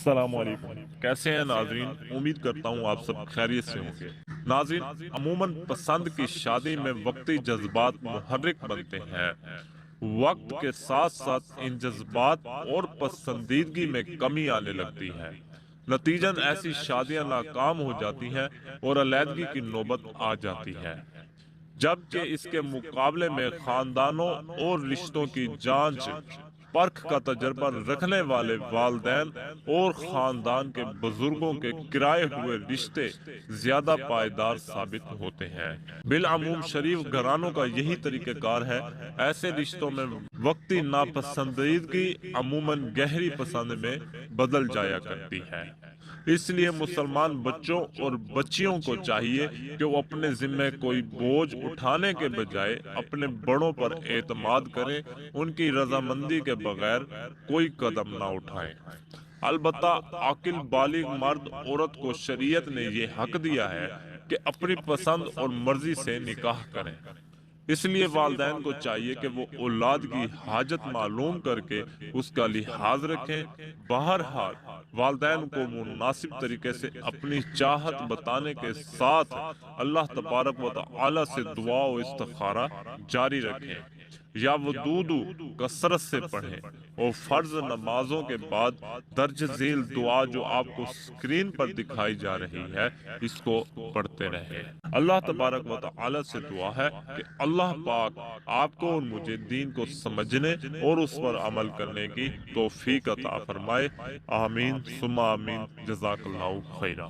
السلام علیکم، کیسے ہیں ناظرین؟ امید کرتا ہوں آپ سب خیریت سے ہوں گے۔ ناظرین، عموماً پسند کی شادی میں وقتی جذبات محرک بنتے ہیں۔ وقت کے ساتھ ساتھ ان جذبات اور پسندیدگی میں کمی آنے لگتی ہے۔ نتیجن ایسی شادیاں ناکام ہو جاتی ہیں اور علیحدگی کی نوبت آ جاتی ہے، جبکہ اس کے مقابلے میں خاندانوں اور رشتوں کی جانچ پرکھ کا تجربہ رکھنے والے والدین اور خاندان کے بزرگوں کے کرائے ہوئے رشتے زیادہ پائیدار ثابت ہوتے ہیں۔ بالعموم شریف گھرانوں کا یہی طریقہ کار ہے۔ ایسے رشتوں میں وقتی ناپسندیدگی عموماً گہری پسند میں بدل جایا کرتی ہے۔ اس لیے مسلمان بچوں اور بچیوں کو چاہیے کہ وہ اپنے ذمہ کوئی بوجھ اٹھانے کے بجائے اپنے بڑوں پر اعتماد کریں، ان کی رضامندی کے بغیر کوئی قدم نہ اٹھائیں۔ البتہ عاقل بالغ مرد عورت کو شریعت نے یہ حق دیا ہے کہ اپنی پسند اور مرضی سے نکاح کریں۔ اس لیے والدین کو چاہیے کہ وہ اولاد کی حاجت معلوم کر کے اس کا لحاظ رکھیں۔ بہرحال والدین کو مناسب طریقے سے اپنی چاہت بتانے کے ساتھ اللہ تبارک و تعالی سے دعا و استخارہ جاری رکھیں، یا وضو کثرت سے پڑھیں اور فرض نمازوں کے بعد درج ذیل دعا جو آپ کو اسکرین پر دکھائی جا رہی ہے اس کو پڑھتے رہیں۔ اللہ تبارک و تعالی سے دعا ہے کہ اللہ پاک آپ کو اور مجھے دین کو سمجھنے اور اس پر عمل کرنے کی توفیق عطا فرمائے۔ آمین ثم آمین، جزاک اللہ خیرہ۔